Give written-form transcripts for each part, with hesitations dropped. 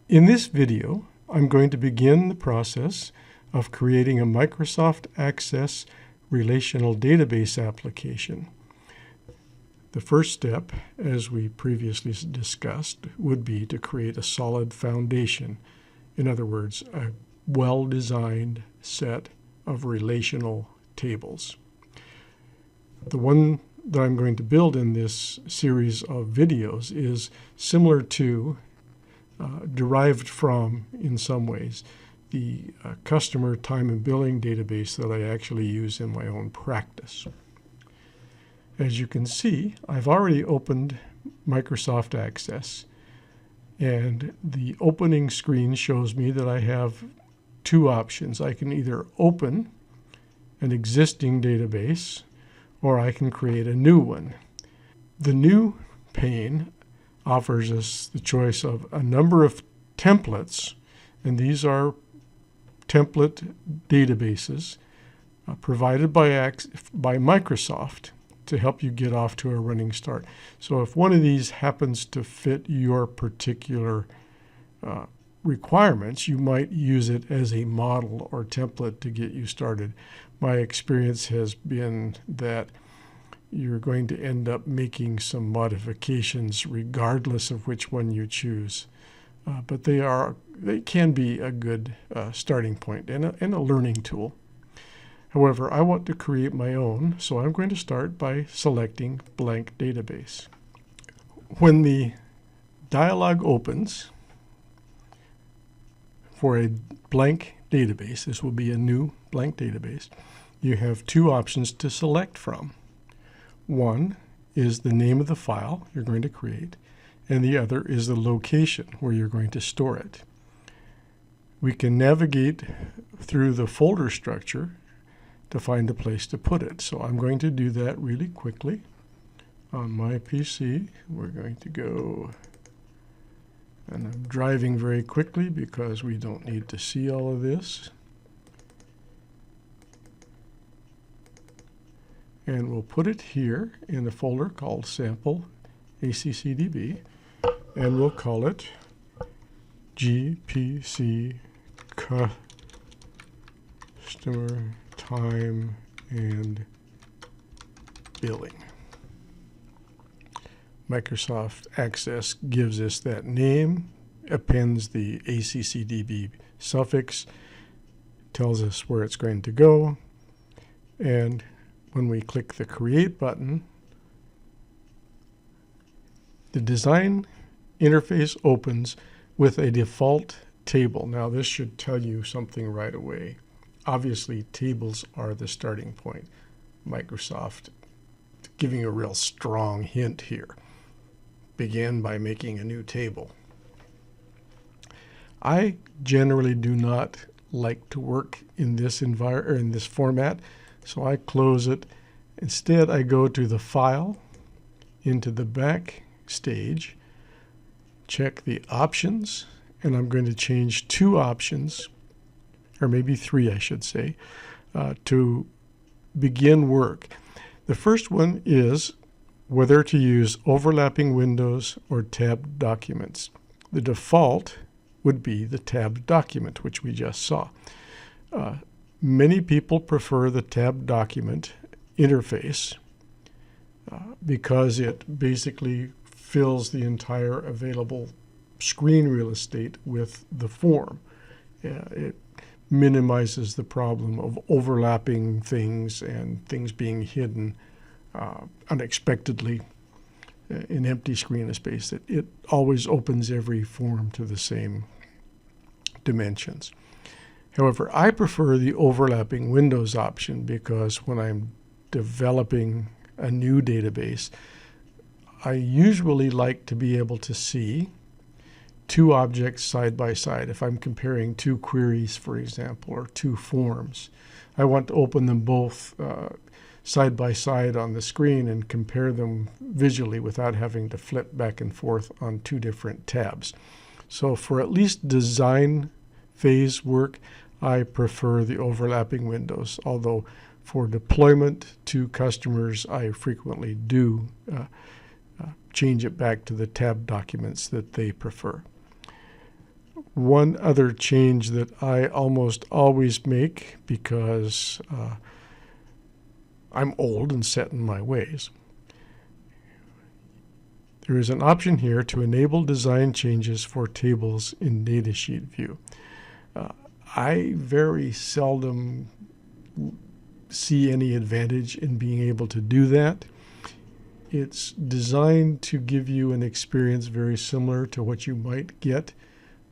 In this video, I'm going to begin the process of creating a Microsoft Access relational database application. The first step, as we previously discussed, would be to create a solid foundation. In other words, a well-designed set of relational tables. The one that I'm going to build in this series of videos is similar to, derived from, in some ways, the customer time and billing database that I actually use in my own practice. As you can see, I've already opened Microsoft Access, and the opening screen shows me that I have two options. I can either open an existing database, or I can create a new one. The new pane offers us the choice of a number of templates, and these are template databases provided by Microsoft to help you get off to a running start. So if one of these happens to fit your particular requirements, you might use it as a model or template to get you started. My experience has been that you're going to end up making some modifications regardless of which one you choose. But they can be a good starting point and a learning tool. However, I want to create my own, so I'm going to start by selecting blank database. When the dialog opens for a blank database, this will be a new blank database, you have two options to select from. One is the name of the file you're going to create, and the other is the location where you're going to store it. We can navigate through the folder structure to find a place to put it. So I'm going to do that really quickly. On my PC, we're going to go, and I'm driving very quickly because we don't need to see all of this. And we'll put it here in a folder called Sample ACCDB, and we'll call it GPC Customer Time and Billing. Microsoft Access gives us that name, appends the ACCDB suffix, tells us where it's going to go, and when we click the Create button, the design interface opens with a default table. Now this should tell you something right away. Obviously, tables are the starting point. Microsoft giving a real strong hint here. Begin by making a new table. I generally do not like to work in this format, so I close it. Instead, I go to the File, into the Backstage, check the Options, and I'm going to change two options, or maybe three, I should say, to begin work. The first one is whether to use overlapping windows or tabbed documents. The default would be the tabbed document, which we just saw. Many people prefer the tabbed document interface because it basically fills the entire available screen real estate with the form. It minimizes the problem of overlapping things and things being hidden unexpectedly in empty screen space. It always opens every form to the same dimensions. However, I prefer the overlapping windows option because when I'm developing a new database, I usually like to be able to see two objects side by side. If I'm comparing two queries, for example, or two forms, I want to open them both side by side on the screen and compare them visually without having to flip back and forth on two different tabs. So for at least design phase work, I prefer the overlapping windows, although for deployment to customers, I frequently do change it back to the tab documents that they prefer. one other change that I almost always make because I'm old and set in my ways. There is an option here to enable design changes for tables in datasheet view. I very seldom see any advantage in being able to do that. It's designed to give you an experience very similar to what you might get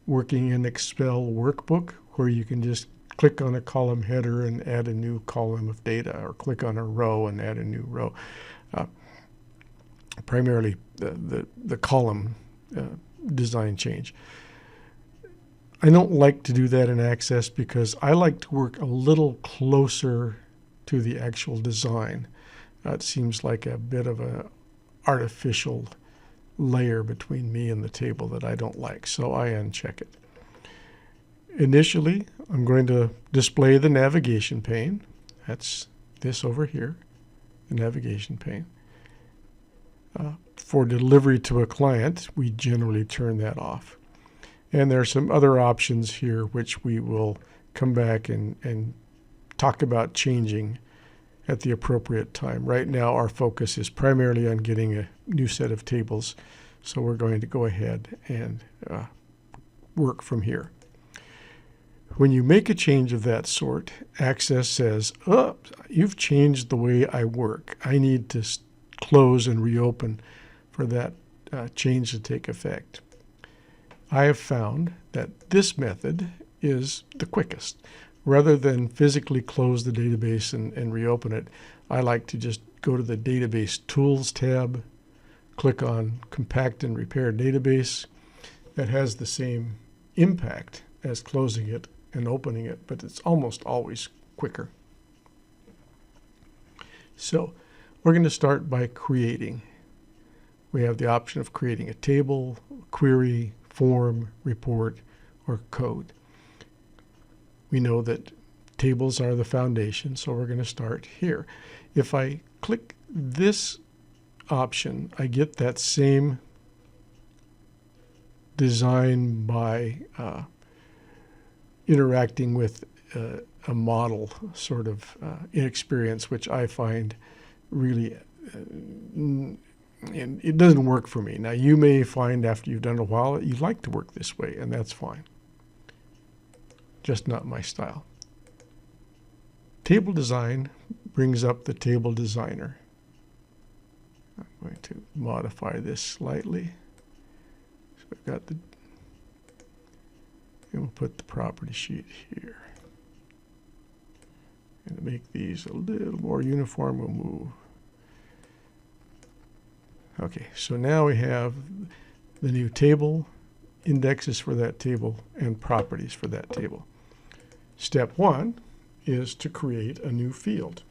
working in Excel workbook, where you can just click on a column header and add a new column of data, or click on a row and add a new row. Primarily the column design change. I don't like to do that in Access because I like to work a little closer to the actual design. It seems like a bit of an artificial layer between me and the table that I don't like, so I uncheck it. Initially, I'm going to display the navigation pane. That's this over here, the navigation pane. For delivery to a client, we generally turn that off. And there are some other options here which we will come back and talk about changing at the appropriate time. Right now, our focus is primarily on getting a new set of tables, so we're going to go ahead and work from here. When you make a change of that sort, Access says, oh, you've changed the way I work. I need to close and reopen for that change to take effect. I have found that this method is the quickest. Rather than physically close the database and reopen it, I like to just go to the Database Tools tab, click on Compact and Repair Database. That has the same impact as closing it and opening it, but it's almost always quicker. So we're going to start by creating. We have the option of creating a table, query, form, report, or code. We know that tables are the foundation, so we're going to start here. If I click this option, I get that same design by interacting with a model sort of experience, which I find really, and it doesn't work for me. Now, you may find after you've done it a while that you like to work this way, and that's fine. Just not my style. Table design brings up the table designer. I'm going to modify this slightly. So I've got the, and we'll put the property sheet here. And to make these a little more uniform, we'll move. Okay, so now we have the new table, indexes for that table, and properties for that table. Step one is to create a new field.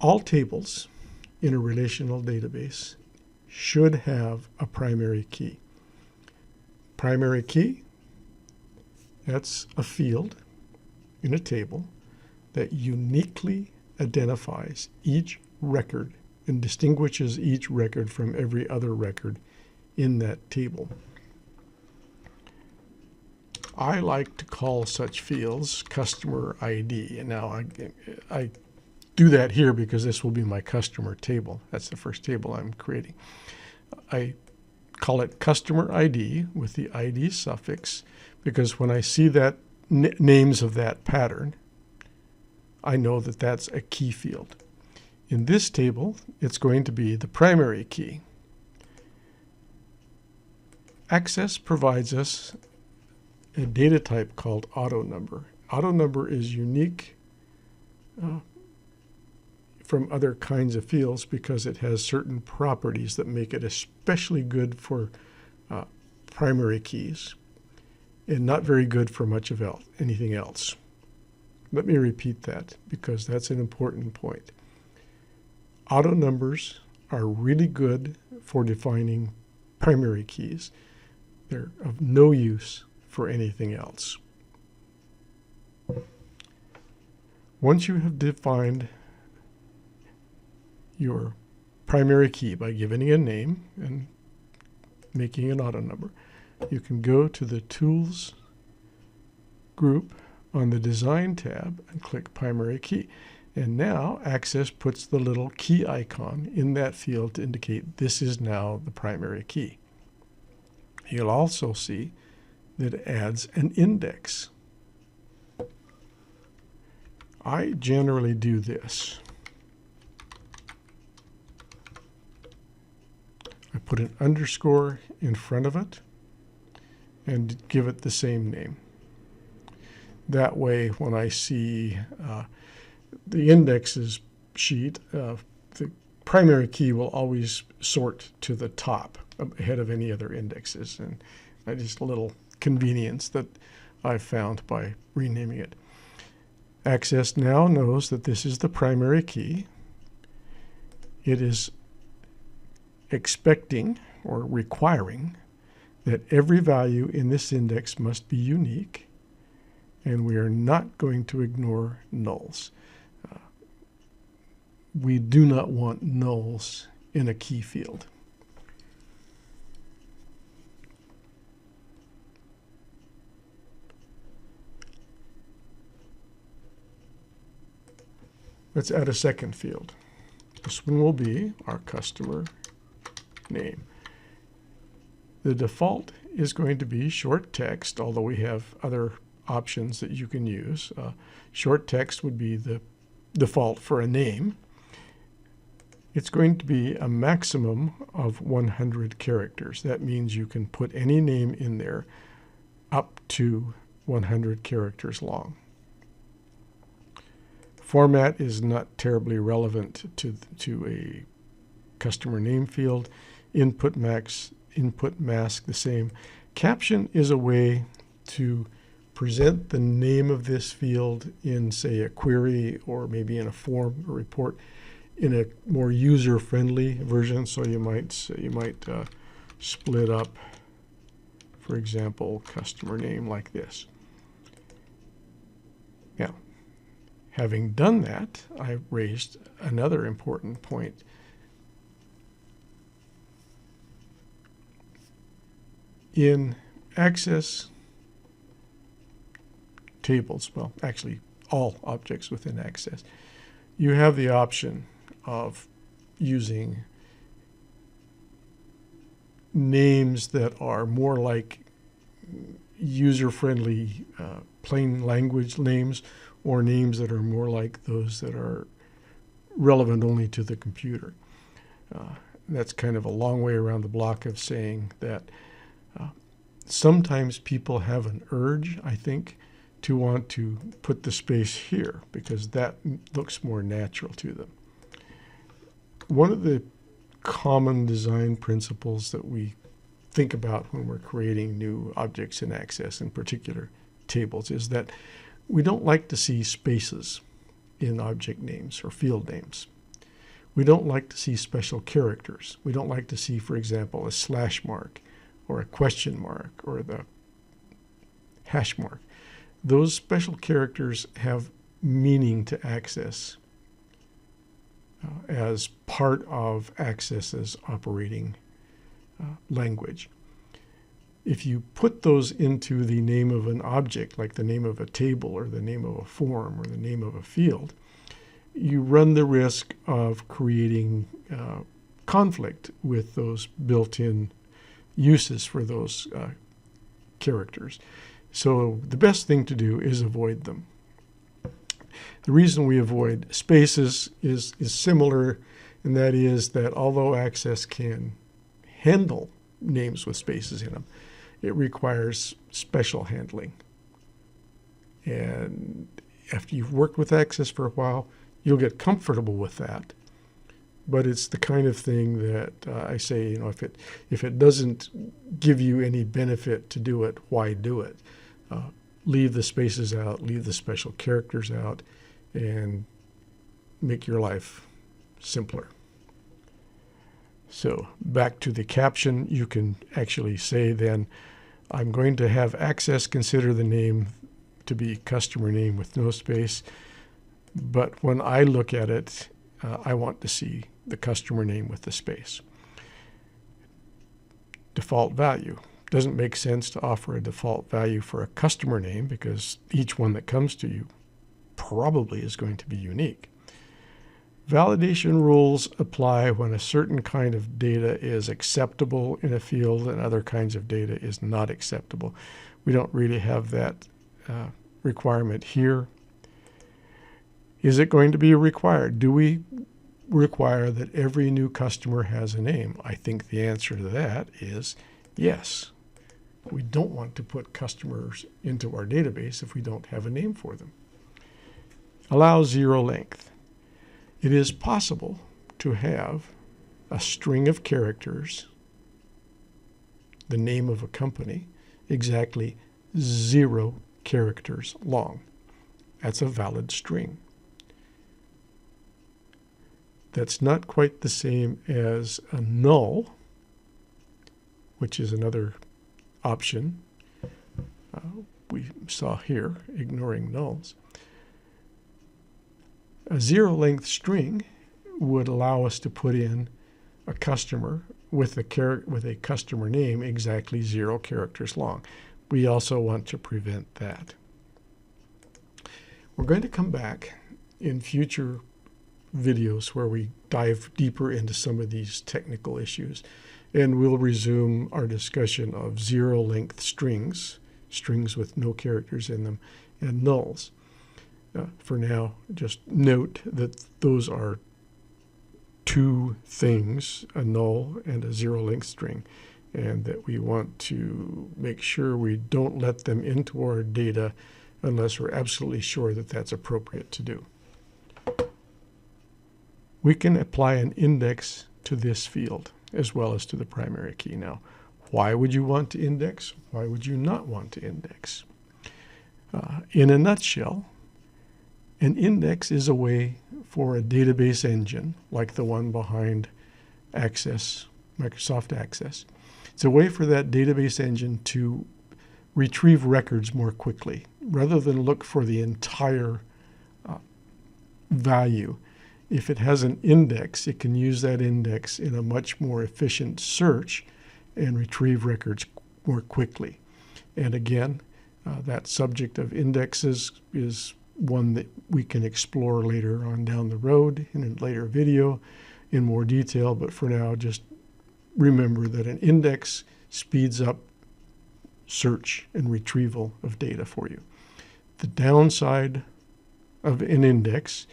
All tables in a relational database should have a primary key. Primary key, that's a field in a table that uniquely identifies each record and distinguishes each record from every other record in that table. I like to call such fields customer ID. And now I do that here because this will be my customer table. That's the first table I'm creating. I call it customer ID with the ID suffix because when I see that names of that pattern, I know that that's a key field. In this table, it's going to be the primary key. Access provides us a data type called auto number. Auto number is unique from other kinds of fields because it has certain properties that make it especially good for primary keys and not very good for much of anything else. Let me repeat that because that's an important point. Auto numbers are really good for defining primary keys. They're of no use for anything else. Once you have defined your primary key by giving it a name and making an auto number, you can go to the Tools group on the Design tab and click Primary Key. And now Access puts the little key icon in that field to indicate this is now the primary key. You'll also see that it adds an index. I generally do this. I put an underscore in front of it and give it the same name. That way, when I see the indexes sheet, the primary key will always sort to the top ahead of any other indexes. And just a little convenience that I've found by renaming it. Access now knows that this is the primary key. It is expecting or requiring that every value in this index must be unique, and we are not going to ignore nulls. We do not want nulls in a key field. Let's add a second field. This one will be our customer name. The default is going to be short text, although we have other options that you can use. Short text would be the default for a name. It's going to be a maximum of 100 characters. That means you can put any name in there up to 100 characters long. Format is not terribly relevant to a customer name field. Input mask the same. Caption is a way to present the name of this field in, say, a query or maybe in a form or report in a more user-friendly version. So you might split up, for example, customer name like this. Now, having done that, I raised another important point. In Access tables, well, actually all objects within Access, you have the option of using names that are more like user-friendly plain language names, or names that are more like those that are relevant only to the computer. That's kind of a long way around the block of saying that sometimes people have an urge, I think, to want to put the space here because that looks more natural to them. One of the common design principles that we think about when we're creating new objects in Access, in particular tables, is that we don't like to see spaces in object names or field names. We don't like to see special characters. We don't like to see, for example, a slash mark or a question mark or the hash mark. Those special characters have meaning to Access as part of Access's operating language. If you put those into the name of an object, like the name of a table or the name of a form or the name of a field, you run the risk of creating conflict with those built-in uses for those characters. So the best thing to do is avoid them. The reason we avoid spaces is similar, and that is that although Access can handle names with spaces in them, it requires special handling. And after you've worked with Access for a while, you'll get comfortable with that. But it's the kind of thing that I say, if it doesn't give you any benefit to do it, why do it? Leave the spaces out, leave the special characters out, and make your life simpler. So back to the caption, you can actually say then, I'm going to have Access consider the name to be customer name with no space, but when I look at it, I want to see the customer name with the space. Default value. doesn't make sense to offer a default value for a customer name because each one that comes to you probably is going to be unique. Validation rules apply when a certain kind of data is acceptable in a field and other kinds of data is not acceptable. We don't really have that requirement here. Is it going to be required? Do we require that every new customer has a name? I think the answer to that is yes. We don't want to put customers into our database if we don't have a name for them. Allow zero length. It is possible to have a string of characters, the name of a company, exactly 0 characters long. That's a valid string. That's not quite the same as a null, which is another option we saw here, ignoring nulls. A zero-length string would allow us to put in a customer with a customer name exactly 0 characters long. We also want to prevent that. We're going to come back in future videos where we dive deeper into some of these technical issues, and we'll resume our discussion of zero-length strings, strings with no characters in them, and nulls. For now, just note that those are two things, a null and a zero-length string, and that we want to make sure we don't let them into our data unless we're absolutely sure that that's appropriate to do. We can apply an index to this field as well as to the primary key. Now, why would you want to index? Why would you not want to index? In a nutshell, an index is a way for a database engine, like the one behind Access, Microsoft Access. It's a way for that database engine to retrieve records more quickly. Rather than look for the entire value, if it has an index, it can use that index in a much more efficient search and retrieve records more quickly. And again, that subject of indexes is one that we can explore later on down the road in a later video in more detail. But for now, just remember that an index speeds up search and retrieval of data for you. The downside of an index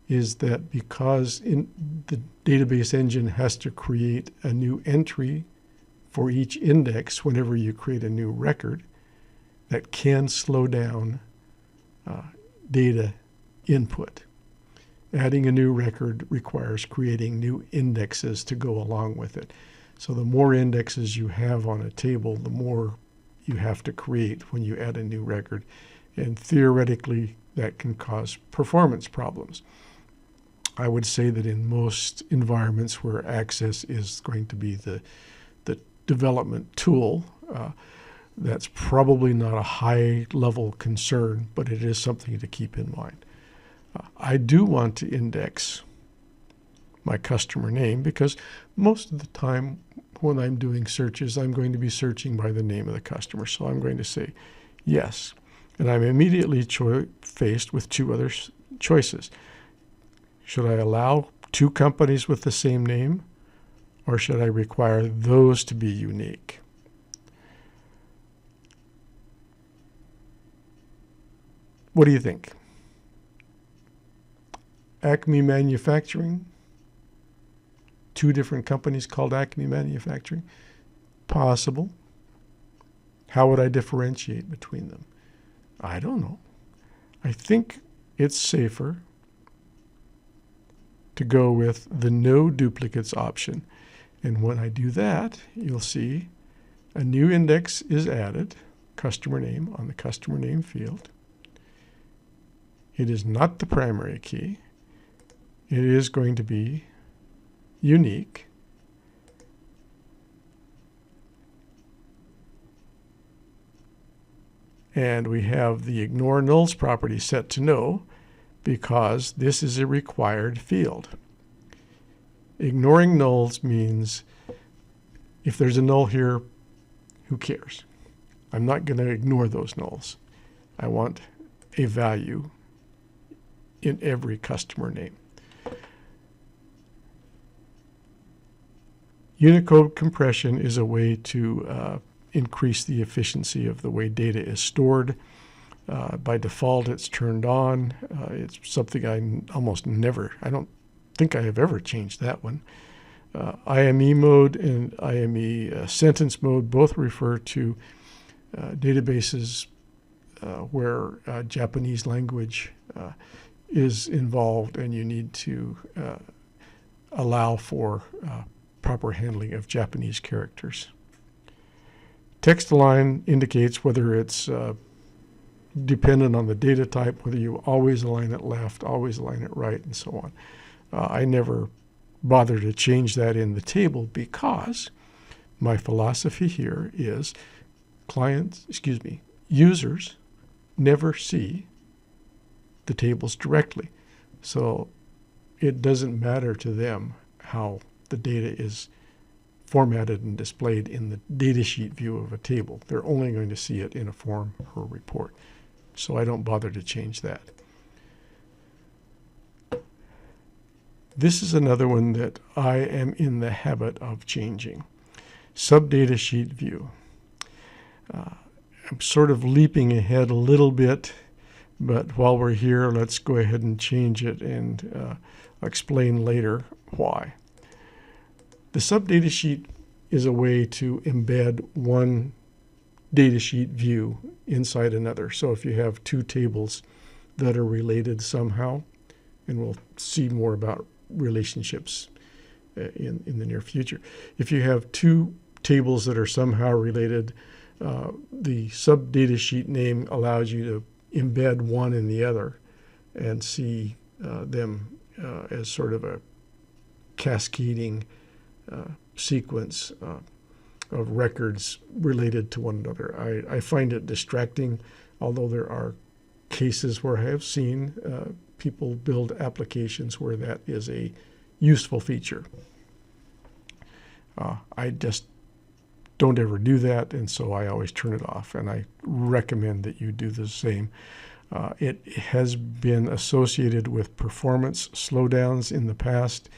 is that because the database engine has to create a new entry for each index whenever you create a new record, that can slow down data input. Adding a new record requires creating new indexes to go along with it. So the more indexes you have on a table, the more you have to create when you add a new record. And theoretically, that can cause performance problems. I would say that in most environments where Access is going to be the development tool, that's probably not a high-level concern, but it is something to keep in mind. I do want to index my customer name because most of the time when I'm doing searches, I'm going to be searching by the name of the customer. So I'm going to say yes. And I'm immediately faced with two other choices. Should I allow two companies with the same name, or should I require those to be unique? What do you think? Acme Manufacturing, two different companies called Acme Manufacturing, possible. How would I differentiate between them? I don't know. I think it's safer to go with the no duplicates option. And when I do that, you'll see a new index is added, customer name, on the customer name field. It is not the primary key. It is going to be unique. And we have the ignore nulls property set to no because this is a required field. Ignoring nulls means if there's a null here, Who cares? I'm not going to ignore those nulls. I want a value in every customer name. Unicode compression is a way to increase the efficiency of the way data is stored. By default, it's turned on. It's something I almost never, I don't think I have ever changed that one. IME mode and IME sentence mode both refer to databases where Japanese language is involved, and you need to allow for proper handling of Japanese characters. Text align indicates whether it's dependent on the data type, whether you always align it left, always align it right, and so on. I never bother to change that in the table because my philosophy here is users never see the tables directly. So it doesn't matter to them how the data is formatted and displayed in the datasheet view of a table. They're only going to see it in a form or report. So I don't bother to change that. This is another one that I am in the habit of changing. Sub-datasheet view. I'm sort of leaping ahead a little bit, but while we're here, let's go ahead and change it, and explain later why. The sub-datasheet is a way to embed one datasheet view inside another. So if you have two tables that are related somehow, and we'll see more about relationships in the near future. If you have two tables that are somehow related, the sub-datasheet name allows you to embed one in the other and see them as sort of a cascading sequence of records related to one another. I find it distracting, although there are cases where I have seen people build applications where that is a useful feature. I just don't ever do that, and so I always turn it off, and I recommend that you do the same. It has been associated with performance slowdowns in the past,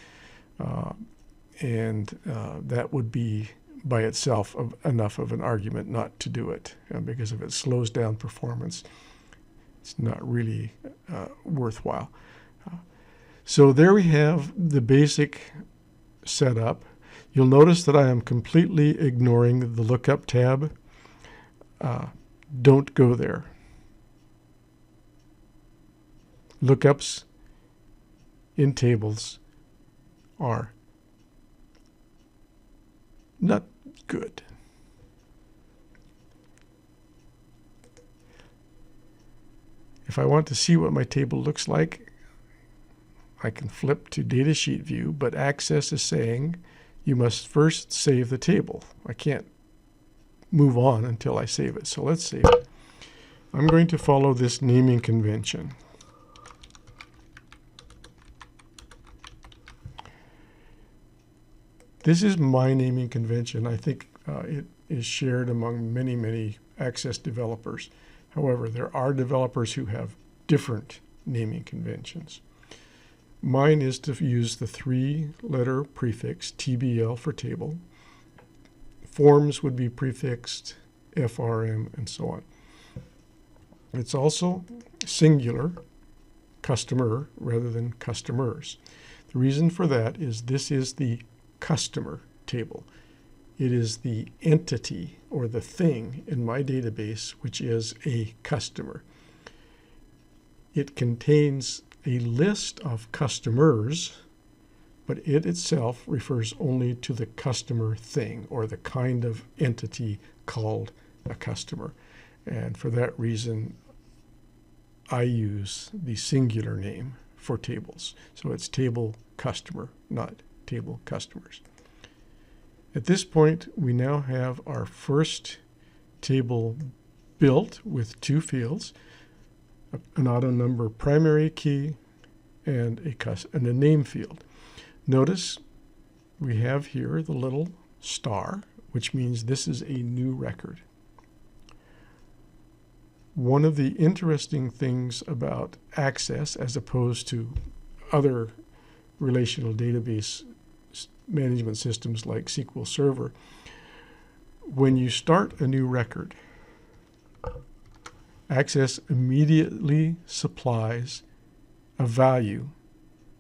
and that would be by itself enough of an argument not to do it, because if it slows down performance, it's not really worthwhile. So there we have the basic setup. You'll notice that I am completely ignoring the lookup tab. Don't go there. Lookups in tables are not good. If I want to see what my table looks like, I can flip to datasheet view, but Access is saying you must first save the table. I can't move on until I save it. So let's save it. I'm going to follow this naming convention. This is my naming convention. I think it is shared among many, many Access developers. However, there are developers who have different naming conventions. Mine is to use the three-letter prefix TBL for table. Forms would be prefixed FRM and so on. It's also singular, customer, rather than customers. The reason for that is this is the customer table. It is the entity or the thing in my database which is a customer. It contains a list of customers, but it itself refers only to the customer thing or the kind of entity called a customer. And for that reason, I use the singular name for tables. So it's table customer, not table customers. At this point, we now have our first table built with two fields, an auto number primary key and a name field. Notice we have here the little star which means this is a new record. One of the interesting things about Access, as opposed to other relational database management systems like SQL Server, when you start a new record, Access immediately supplies a value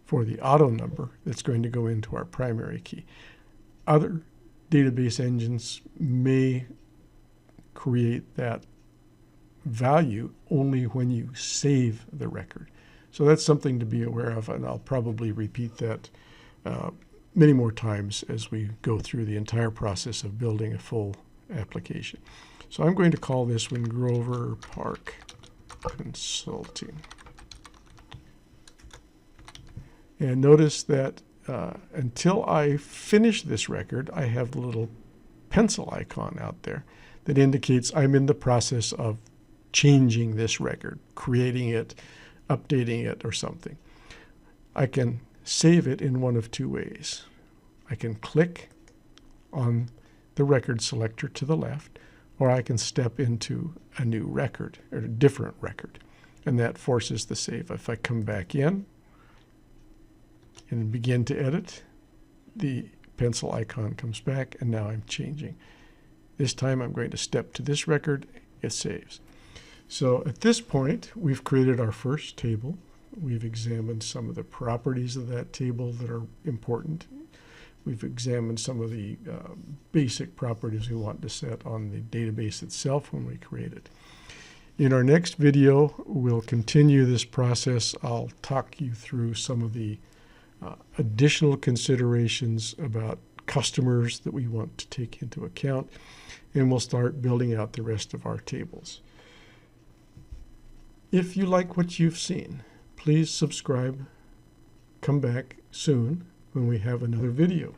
for the auto number that's going to go into our primary key. Other database engines may create that value only when you save the record. So that's something to be aware of, and I'll probably repeat that many more times as we go through the entire process of building a full application. So I'm going to call this one Grover Park Consulting. And notice that until I finish this record, I have the little pencil icon out there that indicates I'm in the process of changing this record, creating it, updating it, or something. I can save it in one of two ways. I can click on the record selector to the left, or I can step into a new record, or a different record, and that forces the save. If I come back in and begin to edit, the pencil icon comes back, and now I'm changing. This time I'm going to step to this record, it saves. So at this point, we've created our first table. We've examined some of the properties of that table that are important. We've examined some of the basic properties we want to set on the database itself when we create it. In our next video, we'll continue this process. I'll talk you through some of the additional considerations about customers that we want to take into account, and we'll start building out the rest of our tables. If you like what you've seen, please subscribe. Come back soon when we have another video.